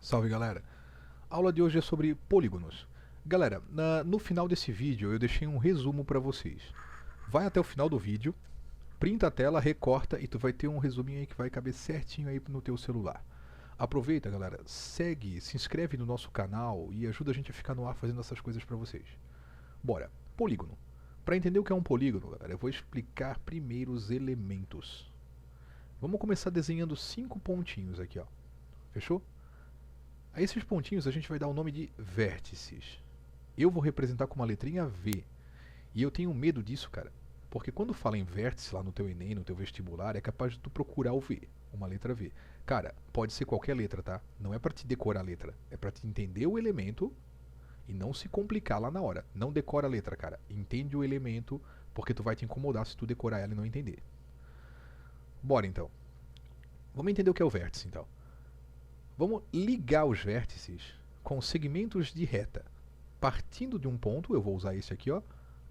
Salve galera! A aula de hoje é sobre polígonos. Galera, no final desse vídeo eu deixei um resumo para vocês. Vai até o final do vídeo, printa a tela, recorta e tu vai ter um resuminho aí que vai caber certinho aí no teu celular. Aproveita galera, segue, se inscreve no nosso canal e ajuda a gente a ficar no ar fazendo essas coisas para vocês. Bora, polígono. Para entender o que é um polígono, galera, eu vou explicar primeiro os elementos. Vamos começar desenhando 5 pontinhos aqui, ó. Fechou? A esses pontinhos a gente vai dar o nome de vértices. Eu vou representar com uma letrinha V. E eu tenho medo disso, cara. Porque quando fala em vértice lá no teu Enem, no teu vestibular, é capaz de tu procurar o V, uma letra V. Cara, pode ser qualquer letra, tá? Não é pra te decorar a letra, é pra te entender o elemento e não se complicar lá na hora. Não decora a letra, cara. Entende o elemento, porque tu vai te incomodar se tu decorar ela e não entender. Bora então. Vamos entender o que é o vértice, então. Vamos ligar os vértices com segmentos de reta. Partindo de um ponto, eu vou usar esse aqui, ó,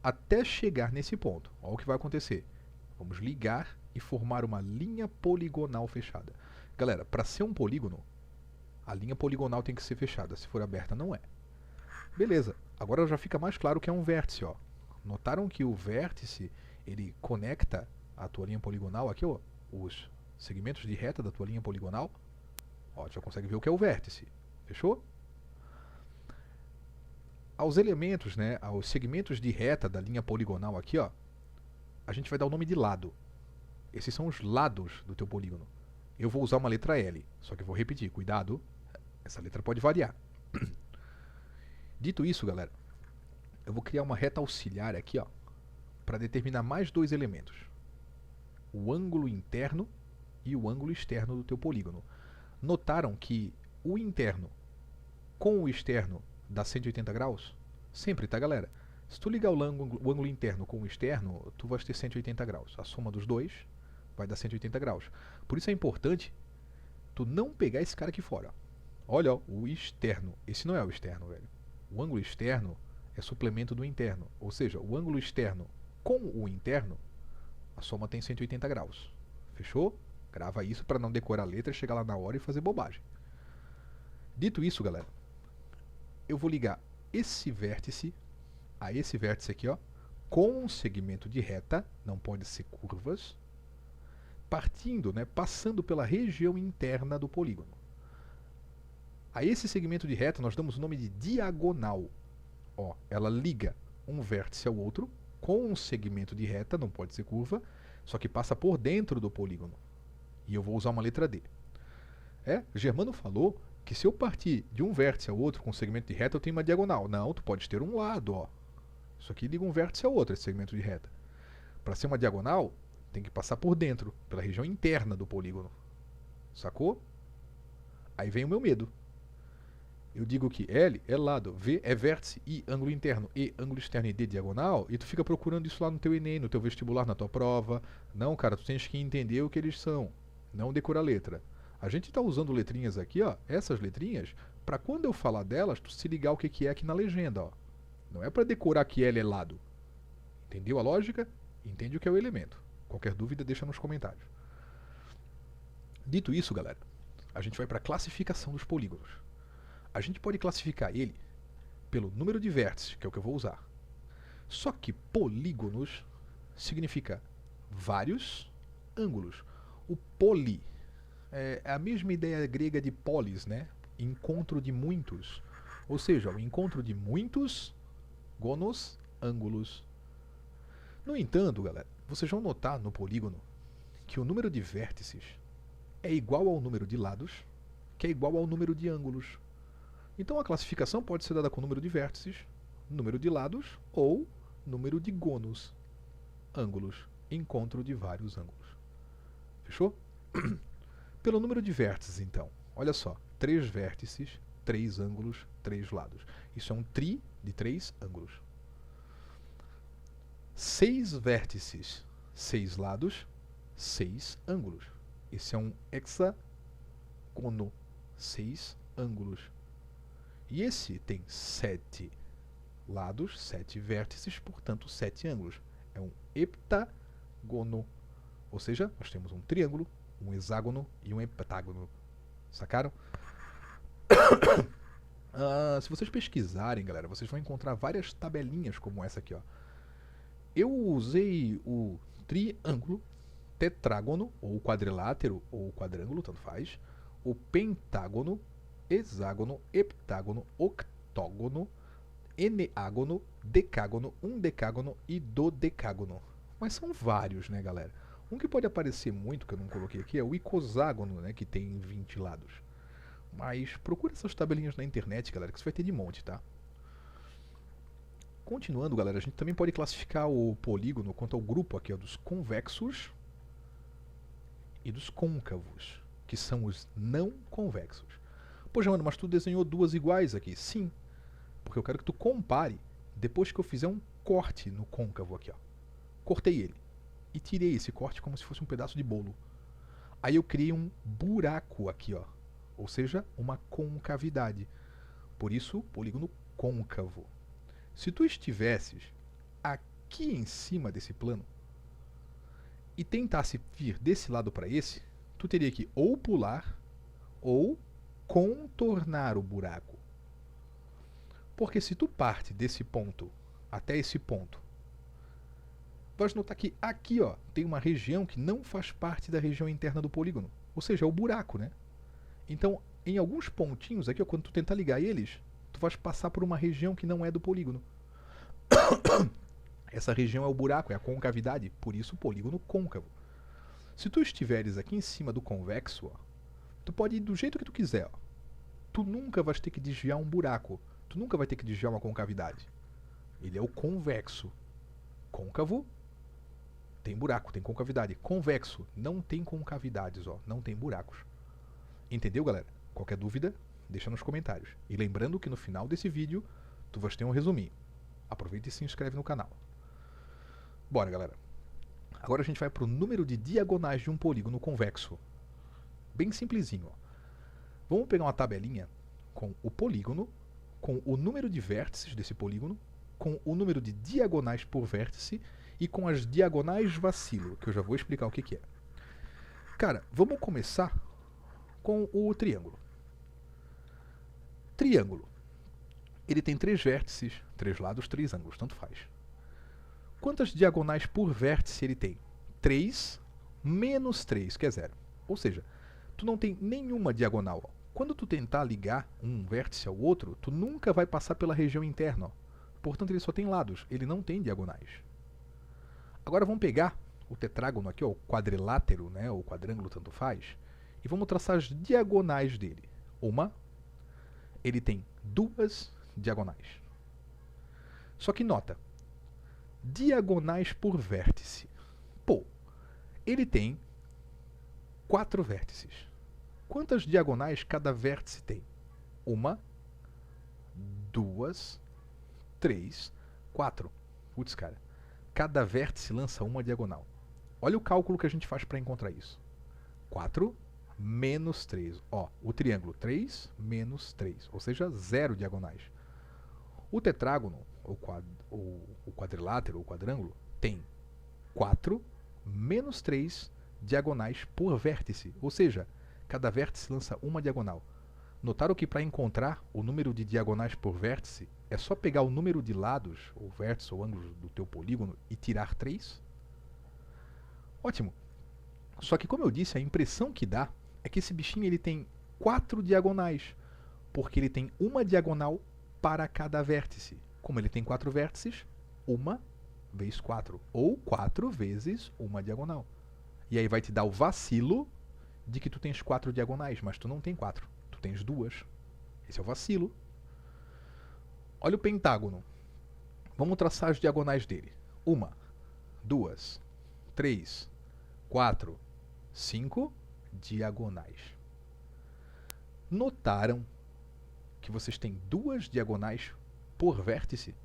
até chegar nesse ponto. Olha o que vai acontecer. Vamos ligar e formar uma linha poligonal fechada. Galera, para ser um polígono, a linha poligonal tem que ser fechada. Se for aberta, não é. Beleza, agora já fica mais claro que é um vértice, ó. Notaram que o vértice, ele conecta a tua linha poligonal aqui, ó, os segmentos de reta da tua linha poligonal. Ó, já consegue ver o que é o vértice. Fechou? Aos elementos, né, aos segmentos de reta da linha poligonal aqui, ó, a gente vai dar o nome de lado. Esses são os lados do teu polígono. Eu vou usar uma letra L, só que eu vou repetir, cuidado, essa letra pode variar. Dito isso, galera, eu vou criar uma reta auxiliar aqui, ó, para determinar mais dois elementos. O ângulo interno e o ângulo externo do teu polígono. Notaram que o interno com o externo dá 180 graus? Sempre, tá galera? Se tu ligar o ângulo interno com o externo, tu vais ter 180 graus. A soma dos dois vai dar 180 graus. Por isso é importante tu não pegar esse cara aqui fora. Olha, ó, o externo. Esse não é o externo, velho. O ângulo externo é suplemento do interno. Ou seja, o ângulo externo com o interno, a soma tem 180 graus. Fechou? Grava isso para não decorar a letra, chegar lá na hora e fazer bobagem. Dito isso, galera, eu vou ligar esse vértice a esse vértice aqui, ó, com um segmento de reta, não pode ser curvas, partindo, né, passando pela região interna do polígono. A esse segmento de reta nós damos o nome de diagonal. Ó, ela liga um vértice ao outro com um segmento de reta, não pode ser curva, só que passa por dentro do polígono. E eu vou usar uma letra D. Germano falou que se eu partir de um vértice ao outro com um segmento de reta, eu tenho uma diagonal. Não, tu pode ter um lado, ó. Isso aqui liga um vértice ao outro, esse segmento de reta. Para ser uma diagonal, tem que passar por dentro, pela região interna do polígono. Sacou? Aí vem o meu medo. Eu digo que L é lado, V é vértice, I ângulo interno, E ângulo externo e D diagonal, e tu fica procurando isso lá no teu Enem, no teu vestibular, na tua prova. Não, cara, tu tens que entender o que eles são, não decorar a letra. A gente está usando letrinhas aqui, ó, essas letrinhas, para quando eu falar delas, tu se ligar o que é aqui na legenda, ó. Não é para decorar que L é lado. Entendeu a lógica? Entende o que é o elemento. Qualquer dúvida, deixa nos comentários. Dito isso, galera, a gente vai para a classificação dos polígonos. A gente pode classificar ele pelo número de vértices, que é o que eu vou usar. Só que polígonos significa vários ângulos. O poli é a mesma ideia grega de polis, né? Encontro de muitos. Ou seja, o encontro de muitos gonos, ângulos. No entanto, galera, vocês vão notar no polígono que o número de vértices é igual ao número de lados, que é igual ao número de ângulos. Então a classificação pode ser dada com número de vértices, número de lados ou número de gonos, ângulos, encontro de vários ângulos. Fechou? Pelo número de vértices, então, olha só, 3 vértices, 3 ângulos, 3 lados. Isso é um tri de 3 ângulos. 6 vértices, 6 lados, 6 ângulos. Esse é um hexágono, 6 ângulos. E esse tem 7 lados, 7 vértices, portanto 7 ângulos. É um heptágono. Ou seja, nós temos um triângulo, um hexágono e um heptágono. Sacaram? Se vocês pesquisarem, galera, vocês vão encontrar várias tabelinhas como essa aqui, ó. Eu usei o triângulo, tetrágono, ou quadrilátero, ou quadrângulo, tanto faz, o pentágono, hexágono, heptágono, octógono, eneágono, decágono, undecágono e dodecágono. Mas são vários, né, galera? Um que pode aparecer muito, que eu não coloquei aqui, é o icoságono, né, que tem 20 lados. Mas procura essas tabelinhas na internet, galera, que você vai ter de monte, tá? Continuando, galera, a gente também pode classificar o polígono quanto ao grupo aqui, ó, dos convexos e dos côncavos, que são os não convexos. Pô, Giovanni, mas tu desenhou duas iguais aqui. Sim, porque eu quero que tu compare depois que eu fizer um corte no côncavo aqui, ó. Cortei ele e tirei esse corte como se fosse um pedaço de bolo. Aí eu criei um buraco aqui, ó, ou seja, uma concavidade. Por isso, polígono côncavo. Se tu estivesses aqui em cima desse plano e tentasse vir desse lado para esse, tu teria que ou pular ou contornar o buraco. Porque se tu parte desse ponto até esse ponto, vai notar que aqui, ó, tem uma região que não faz parte da região interna do polígono, ou seja, é o buraco, né? Então, em alguns pontinhos aqui, ó, quando tu tentar ligar eles, tu vais passar por uma região que não é do polígono. Essa região é o buraco, é a concavidade, por isso o polígono côncavo. Se tu estiveres aqui em cima do convexo, ó, tu pode ir do jeito que tu quiser. Ó. Tu nunca vais ter que desviar um buraco. Tu nunca vai ter que desviar uma concavidade. Ele é o convexo. Côncavo tem buraco, tem concavidade. Convexo não tem concavidades, ó, não tem buracos. Entendeu, galera? Qualquer dúvida, deixa nos comentários. E lembrando que no final desse vídeo, tu vais ter um resuminho. Aproveita e se inscreve no canal. Bora, galera. Agora a gente vai para o número de diagonais de um polígono convexo. Bem simplesinho. Ó. Vamos pegar uma tabelinha com o polígono, com o número de vértices desse polígono, com o número de diagonais por vértice e com as diagonais vacilo, que eu já vou explicar o que é. Cara, vamos começar com o triângulo. Triângulo. Ele tem 3 vértices, 3 lados, 3 ângulos, tanto faz. Quantas diagonais por vértice ele tem? 3 menos 3, que é 0. Ou seja, tu não tem nenhuma diagonal. Ó. Quando tu tentar ligar um vértice ao outro, tu nunca vai passar pela região interna. Ó. Portanto, ele só tem lados, ele não tem diagonais. Agora vamos pegar o tetrágono aqui, ó, o quadrilátero, né, ou quadrângulo, tanto faz, e vamos traçar as diagonais dele. Ele tem 2 diagonais. Só que nota, diagonais por vértice. Pô, ele tem 4 vértices. Quantas diagonais cada vértice tem? 1, 2, 3, 4. Putz, cara. Cada vértice lança uma diagonal. Olha o cálculo que a gente faz para encontrar isso. 4 menos 3. Ó, o triângulo 3 menos 3, ou seja, 0 diagonais. O tetrágono, o quadrilátero, ou quadrângulo, tem 4 menos 3 diagonais por vértice, ou seja, cada vértice lança uma diagonal. Notaram que para encontrar o número de diagonais por vértice, é só pegar o número de lados, ou vértices ou ângulos do teu polígono e tirar 3? Ótimo! Só que como eu disse, a impressão que dá é que esse bichinho ele tem 4 diagonais, porque ele tem uma diagonal para cada vértice. Como ele tem 4 vértices, 1 vezes 4, ou 4 vezes uma diagonal. E aí vai te dar o vacilo de que tu tens 4 diagonais, mas tu não tem 4, tu tens 2. Esse é o vacilo. Olha o pentágono. Vamos traçar as diagonais dele. 1, 2, 3, 4, 5 diagonais. Notaram que vocês têm 2 diagonais por vértice?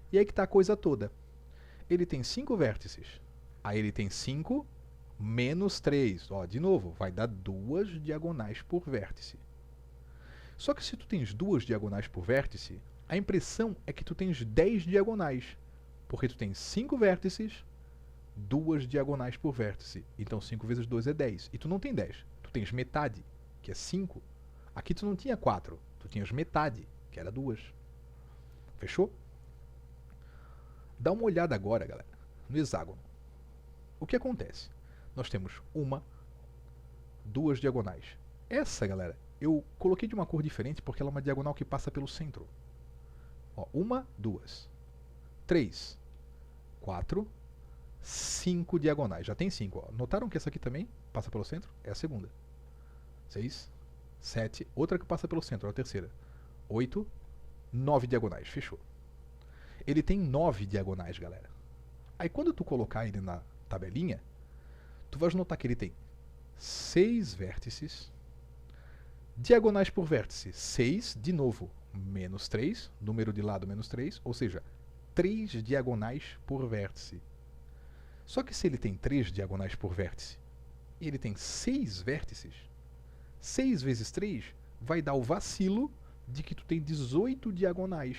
E aí que está a coisa toda. Ele tem 5 vértices. Aí ele tem 5 menos 3. Ó, de novo, vai dar 2 diagonais por vértice. Só que se tu tens 2 diagonais por vértice, a impressão é que tu tens 10 diagonais. Porque tu tens 5 vértices, 2 diagonais por vértice. Então 5 vezes 2 é 10. E tu não tem 10. Tu tens metade, que é 5. Aqui tu não tinha 4, tu tinhas metade, que era 2. Fechou? Dá uma olhada agora, galera, no hexágono. O que acontece? Nós temos uma, duas diagonais. Essa, galera, eu coloquei de uma cor diferente porque ela é uma diagonal que passa pelo centro. Ó, uma, duas, 3, 4, 5 diagonais. Já tem 5. Notaram que essa aqui também passa pelo centro? É a segunda. 6, 7, outra que passa pelo centro, é a terceira. 8, 9 diagonais. Fechou. Ele tem 9 diagonais, galera. Aí quando tu colocar ele na tabelinha, tu vais notar que ele tem 6 vértices, diagonais por vértice, 6, de novo, menos 3, número de lado menos 3, ou seja, 3 diagonais por vértice. Só que se ele tem 3 diagonais por vértice e ele tem 6 vértices, 6 vezes 3 vai dar o vacilo de que tu tem 18 diagonais.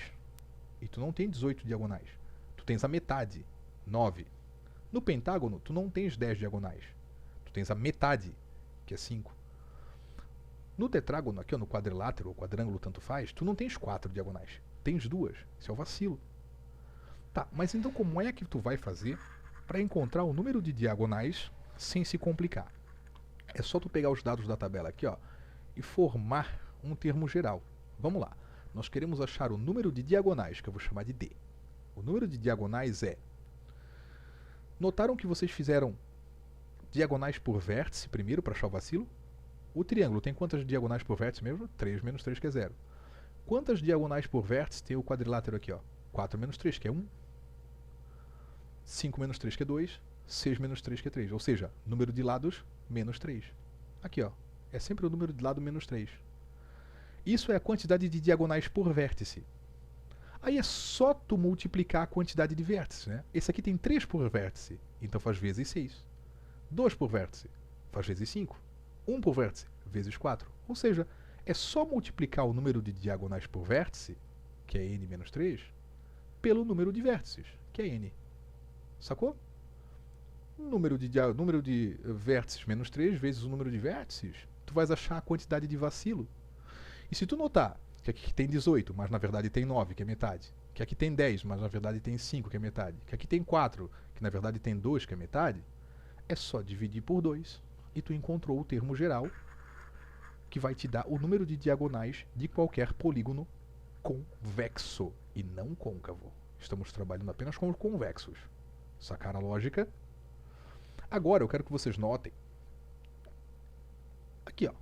E tu não tem 18 diagonais. Tu tens a metade, 9. No pentágono, tu não tens 10 diagonais. Tu tens a metade, que é 5. No tetrágono, aqui ó, no quadrilátero ou quadrângulo, tanto faz, tu não tens 4 diagonais. Tens 2. Isso é o vacilo. Tá, mas então como é que tu vai fazer para encontrar o número de diagonais sem se complicar? É só tu pegar os dados da tabela aqui ó, e formar um termo geral. Vamos lá. Nós queremos achar o número de diagonais, que eu vou chamar de D. O número de diagonais é... Notaram que vocês fizeram diagonais por vértice primeiro para achar o vacilo? O triângulo tem quantas diagonais por vértice mesmo? 3 menos 3, que é 0. Quantas diagonais por vértice tem o quadrilátero aqui? Ó? 4 menos 3, que é 1. 5 menos 3, que é 2. 6 menos 3, que é 3. Ou seja, número de lados, menos 3. Aqui, ó. É sempre o número de lado menos 3. Isso é a quantidade de diagonais por vértice. Aí é só tu multiplicar a quantidade de vértices, né? Esse aqui tem 3 por vértice, então faz vezes 6. 2 por vértice, faz vezes 5. 1 por vértice, vezes 4. Ou seja, é só multiplicar o número de diagonais por vértice, que é n menos 3, pelo número de vértices, que é n. Sacou? Número de vértices menos 3 vezes o número de vértices, tu vais achar a quantidade de vacilo. E se tu notar que aqui tem 18, mas na verdade tem 9, que é metade, que aqui tem 10, mas na verdade tem 5, que é metade, que aqui tem 4, que na verdade tem 2, que é metade, é só dividir por 2 e tu encontrou o termo geral que vai te dar o número de diagonais de qualquer polígono convexo e não côncavo. Estamos trabalhando apenas com convexos. Sacaram a lógica? Agora eu quero que vocês notem aqui, ó.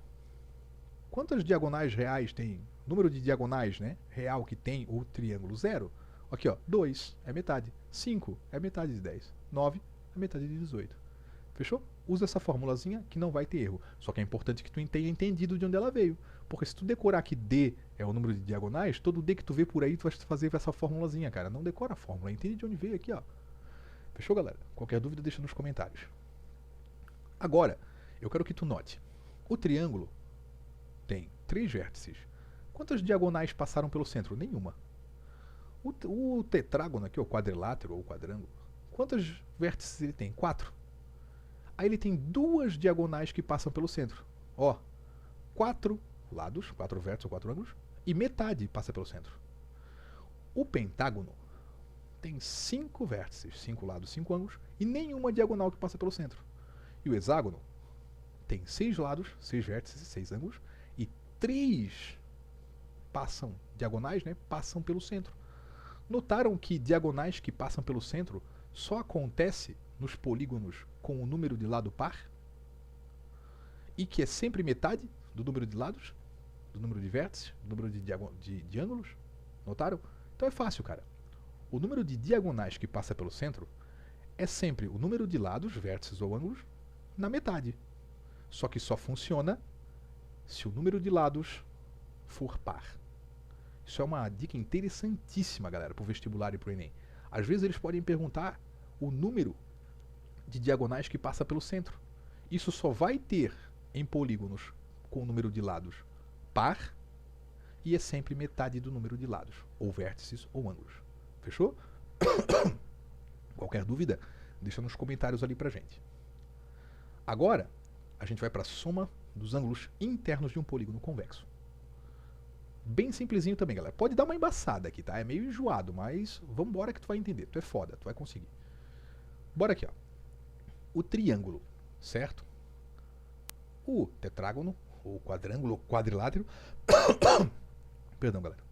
Quantas diagonais reais tem? Número de diagonais, né, real que tem o triângulo? 0. Aqui, ó, 2 é metade. 5 é metade de 10. 9 é metade de 18. Fechou? Usa essa formulazinha que não vai ter erro. Só que é importante que tu tenha entendido de onde ela veio. Porque se tu decorar que D é o número de diagonais, todo D que tu vê por aí tu vai fazer essa formulazinha, cara. Não decora a fórmula, entende de onde veio aqui, ó. Fechou, galera? Qualquer dúvida deixa nos comentários. Agora, eu quero que tu note. O triângulo tem 3 vértices. Quantas diagonais passaram pelo centro? Nenhuma. O tetrágono aqui, o quadrilátero ou quadrângulo, quantos vértices ele tem? 4. Aí ele tem 2 diagonais que passam pelo centro. Ó, 4 lados, 4 vértices ou 4 ângulos, e metade passa pelo centro. O pentágono tem 5 vértices, 5 lados, 5 ângulos, e nenhuma diagonal que passa pelo centro. E o hexágono tem 6 lados, 6 vértices, 6 ângulos, e 3 passam, diagonais, né, passam pelo centro. Notaram que diagonais que passam pelo centro só acontece nos polígonos com o número de lado par? E que é sempre metade do número de lados, do número de vértices, do número de ângulos? Notaram? Então é fácil, cara. O número de diagonais que passa pelo centro é sempre o número de lados, vértices ou ângulos, na metade. Só que só funciona se o número de lados for par. Isso é uma dica interessantíssima, galera, para o vestibular e para o Enem. Às vezes eles podem perguntar o número de diagonais que passa pelo centro. Isso só vai ter em polígonos com o número de lados par e é sempre metade do número de lados, ou vértices ou ângulos. Fechou? Qualquer dúvida, deixa nos comentários ali pra gente. Agora, a gente vai para a soma dos ângulos internos de um polígono convexo. Bem simplesinho também, galera. Pode dar uma embaçada aqui, tá? É meio enjoado, mas vambora que tu vai entender. Tu é foda, tu vai conseguir. Bora aqui, ó. O triângulo, certo? O tetrágono, ou quadrângulo, ou quadrilátero. Perdão, galera.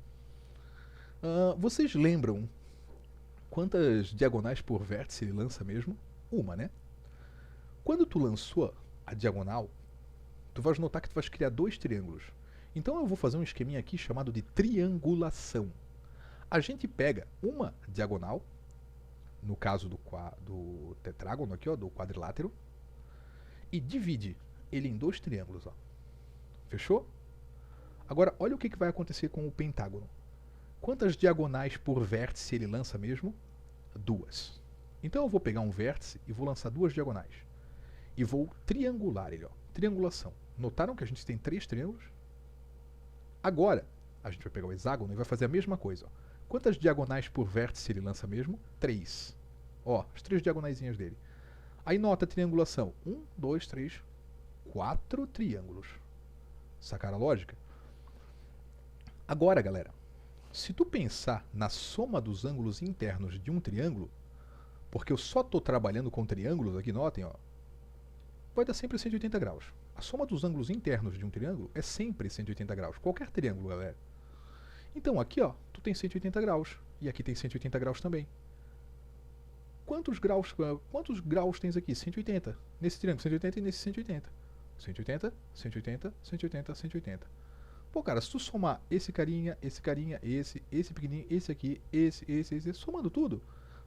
Vocês lembram quantas diagonais por vértice ele lança mesmo? Uma, né? Quando tu lançou a diagonal, tu vais notar que tu vais criar dois triângulos. Então eu vou fazer um esqueminha aqui chamado de triangulação. A gente pega uma diagonal, no caso do tetrágono aqui, ó, do quadrilátero, e divide ele em dois triângulos, ó. Fechou? Agora, olha o que vai acontecer com o pentágono. Quantas diagonais por vértice ele lança mesmo? Duas. Então eu vou pegar um vértice e vou lançar duas diagonais. E vou triangular ele, ó. Triangulação. Notaram que a gente tem três triângulos? Agora, a gente vai pegar o hexágono e vai fazer a mesma coisa, ó. Quantas diagonais por vértice ele lança mesmo? 3. Ó, as 3 diagonaizinhas dele. Aí nota a triangulação. 1, 2, 3, 4 triângulos. Sacaram a lógica? Agora, galera, se tu pensar na soma dos ângulos internos de um triângulo, porque eu só estou trabalhando com triângulos aqui, notem, ó, vai dar sempre 180 graus. A soma dos ângulos internos de um triângulo é sempre 180 graus. Qualquer triângulo, galera. Então aqui, ó, tu tem 180 graus. E aqui tem 180 graus também. Quantos graus tens aqui? 180. Nesse triângulo, 180 e nesse 180. 180, 180, 180, 180. Pô, cara, se tu somar esse carinha, esse pequenininho, esse aqui, esse, somando tudo,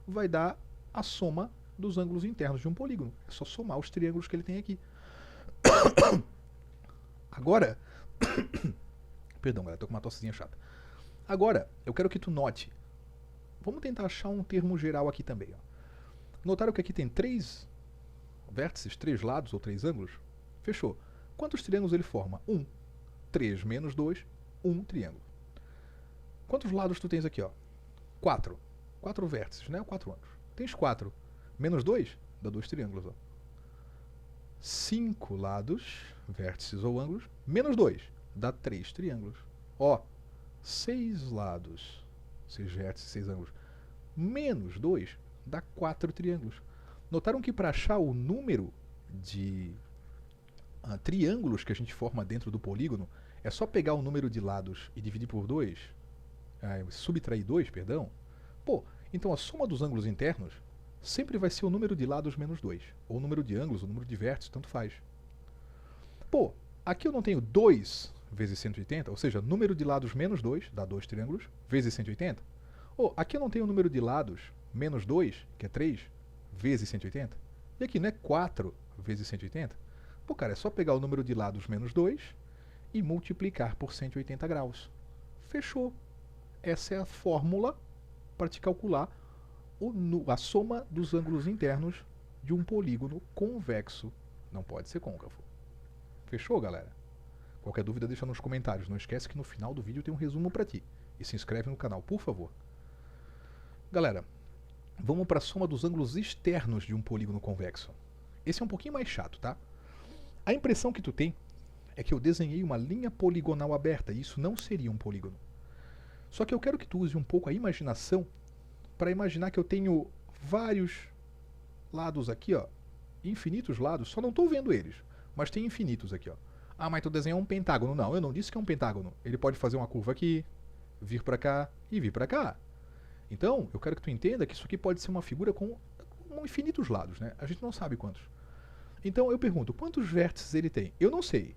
vai dar a soma dos ângulos internos de um polígono. É só somar os triângulos que ele tem aqui. Agora, perdão, galera, tô com uma tossezinha chata. Agora, eu quero que tu note. Vamos tentar achar um termo geral aqui também, ó. Notaram que aqui tem 3 vértices, 3 lados ou 3 ângulos? Fechou. Quantos triângulos ele forma? 1. 3 menos 2, 1 triângulo. Quantos lados tu tens aqui, ó? 4. 4 vértices, né? 4 ângulos. Tens 4. Menos 2, dá 2 triângulos, ó. 5 lados, vértices ou ângulos, menos 2, dá 3 triângulos. Ó, 6 lados, 6 vértices, 6 ângulos, menos 2, dá 4 triângulos. Notaram que para achar o número de triângulos que a gente forma dentro do polígono, é só pegar o número de lados e dividir por 2, subtrair 2, perdão. Pô, então a soma dos ângulos internos sempre vai ser o número de lados menos 2, ou o número de ângulos, ou o número de vértices, tanto faz. Pô, aqui eu não tenho 2 vezes 180, ou seja, número de lados menos 2, dá 2 triângulos, vezes 180. Ou aqui eu não tenho o número de lados menos 2, que é 3, vezes 180. E aqui não é 4 vezes 180? Pô, cara, é só pegar o número de lados menos 2 e multiplicar por 180 graus. Fechou. Essa é a fórmula para te calcular a soma dos ângulos internos de um polígono convexo. Não pode ser côncavo. Fechou, galera? Qualquer dúvida deixa nos comentários. Não esquece que no final do vídeo tem um resumo para ti. E se inscreve no canal, por favor. Galera, vamos para a soma dos ângulos externos de um polígono convexo. Esse é um pouquinho mais chato, tá? A impressão que tu tem é que eu desenhei uma linha poligonal aberta e isso não seria um polígono. Só que eu quero que tu use um pouco a imaginação para imaginar que eu tenho vários lados aqui, ó, infinitos lados, só não estou vendo eles, mas tem infinitos aqui, ó. Ah, mas tu desenhou um pentágono. Não, eu não disse que é um pentágono. Ele pode fazer uma curva aqui, vir para cá e vir para cá. Então, eu quero que tu entenda que isso aqui pode ser uma figura com infinitos lados, né? A gente não sabe quantos. Então eu pergunto, quantos vértices ele tem? Eu não sei.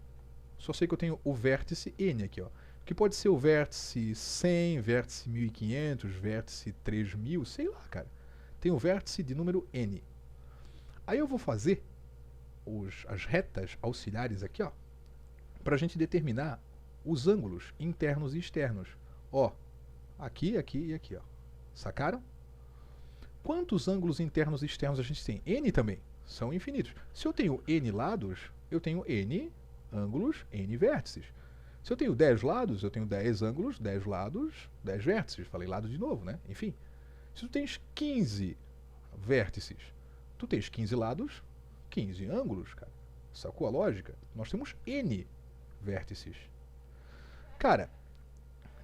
Só sei que eu tenho o vértice N aqui, ó. Que pode ser o vértice 100, vértice 1500, vértice 3000, sei lá, cara. Tem o vértice de número N. Aí eu vou fazer as retas auxiliares aqui, ó, para a gente determinar os ângulos internos e externos. Ó, aqui, aqui e aqui, ó. Sacaram? Quantos ângulos internos e externos a gente tem? N também. São infinitos. Se eu tenho N lados, eu tenho N ângulos, N vértices. Se eu tenho 10 lados, eu tenho 10 ângulos, 10 lados, 10 vértices. Falei lado de novo, né? Enfim. Se tu tens 15 vértices, tu tens 15 lados, 15 ângulos, cara. Sacou a lógica? Nós temos N vértices. Cara,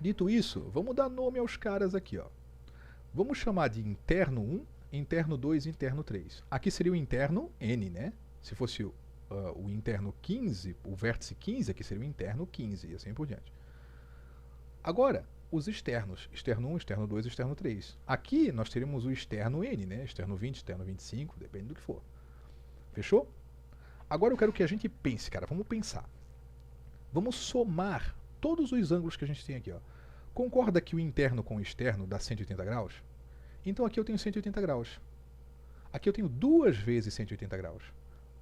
Dito isso, vamos dar nome aos caras aqui, ó. Vamos chamar de interno 1, interno 2 e interno 3. Aqui seria o interno N, né? Se fosse o interno 15, o vértice 15, aqui seria o interno 15 e assim por diante. Agora, os externos, externo 1, externo 2 e externo 3. Aqui nós teríamos o externo N, né? Externo 20, externo 25, depende do que for. Fechou? Agora eu quero que a gente pense, cara, vamos pensar. Vamos somar todos os ângulos que a gente tem aqui, ó. Concorda que o interno com o externo dá 180 graus? Então aqui eu tenho 180 graus. Aqui eu tenho 2 vezes 180 graus.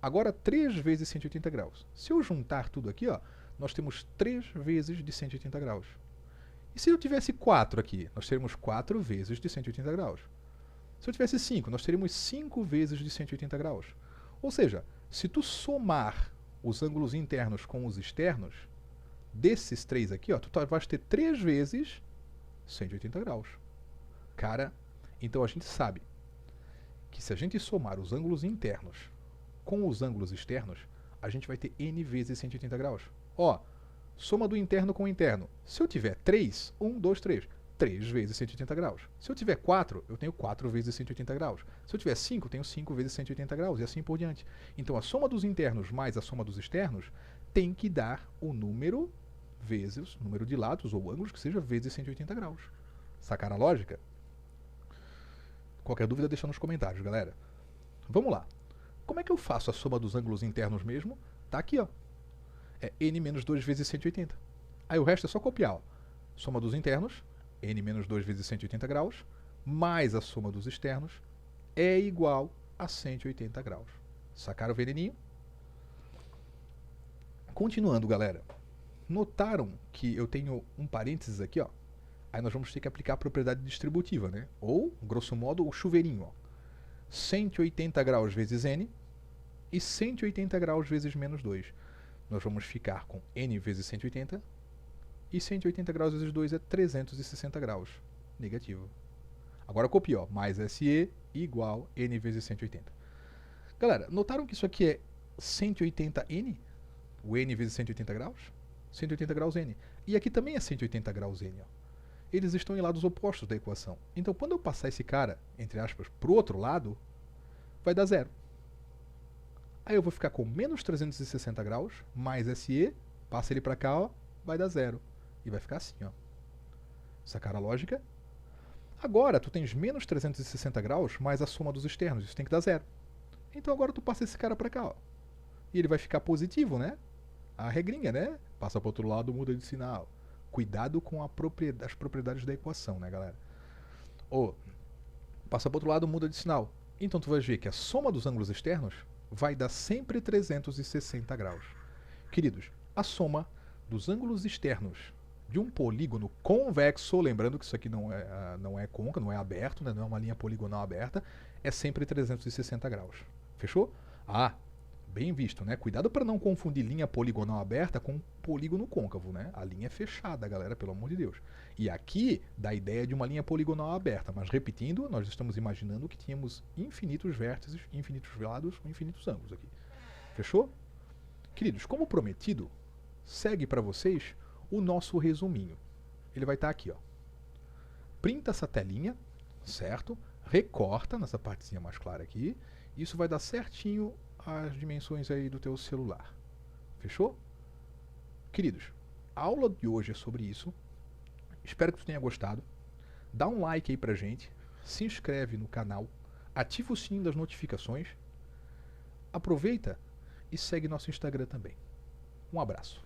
Agora 3 vezes 180 graus. Se eu juntar tudo aqui, ó, nós temos 3 vezes de 180 graus. E se eu tivesse 4 aqui, nós teríamos 4 vezes de 180 graus. Se eu tivesse 5, nós teríamos 5 vezes de 180 graus. Ou seja, se tu somar os ângulos internos com os externos, desses 3 aqui, ó, tu vais ter 3 vezes 180 graus. Cara, então a gente sabe que se a gente somar os ângulos internos com os ângulos externos, a gente vai ter n vezes 180 graus. Ó, soma do interno com o interno. Se eu tiver 3, 1, 2, 3. 3 vezes 180 graus. Se eu tiver 4, eu tenho 4 vezes 180 graus. Se eu tiver 5, eu tenho 5 vezes 180 graus e assim por diante. Então a soma dos internos mais a soma dos externos tem que dar o número vezes o número de lados ou ângulos que seja vezes 180 graus. Sacaram a lógica? Qualquer dúvida deixa nos comentários, galera. Vamos lá. Como é que eu faço a soma dos ângulos internos mesmo? Tá aqui, ó. É n menos 2 vezes 180. Aí o resto é só copiar, ó. Soma dos internos, n menos 2 vezes 180 graus, mais a soma dos externos, é igual a 180 graus. Sacaram o veneninho? Continuando, galera. Notaram que eu tenho um parênteses aqui, ó. Aí nós vamos ter que aplicar a propriedade distributiva, né? Ou, grosso modo, o chuveirinho, ó. 180 graus vezes n e 180 graus vezes menos 2. Nós vamos ficar com n vezes 180 e 180 graus vezes 2 é 360 graus. Negativo. Agora copia, ó. Mais SE igual n vezes 180. Galera, notaram que isso aqui é 180n? O n vezes 180 graus? 180 graus n. E aqui também é 180 graus n, ó. Eles estão em lados opostos da equação. Então, quando eu passar esse cara, entre aspas, para o outro lado, vai dar zero. Aí eu vou ficar com menos 360 graus, mais SE, passa ele para cá, ó, vai dar zero. E vai ficar assim, ó. Sacaram a lógica? Agora, tu tens menos 360 graus, mais a soma dos externos. Isso tem que dar zero. Então agora tu passa esse cara para cá, ó. E ele vai ficar positivo, né? A regrinha, né? Passa para o outro lado, muda de sinal. Cuidado com as propriedades da equação, né, galera? Ou, passa para o outro lado, muda de sinal. Então tu vai ver que a soma dos ângulos externos vai dar sempre 360 graus. Queridos, a soma dos ângulos externos de um polígono convexo, lembrando que isso aqui não é côncavo, não é aberto, né, não é uma linha poligonal aberta, é sempre 360 graus. Fechou? Ah, bem visto, né? Cuidado para não confundir linha poligonal aberta com polígono côncavo, né? A linha é fechada, galera, pelo amor de Deus. E aqui dá a ideia de uma linha poligonal aberta, mas repetindo, nós estamos imaginando que tínhamos infinitos vértices, infinitos lados, infinitos ângulos aqui. Fechou? Queridos, como prometido, segue para vocês o nosso resuminho. Ele vai estar aqui, ó. Printa essa telinha, certo? Recorta nessa partezinha mais clara aqui. Isso vai dar certinho as dimensões aí do teu celular. Fechou? Queridos, a aula de hoje é sobre isso. Espero que tu tenha gostado. Dá um like aí pra gente. Se inscreve no canal. Ativa o sininho das notificações. Aproveita e segue nosso Instagram também. Um abraço.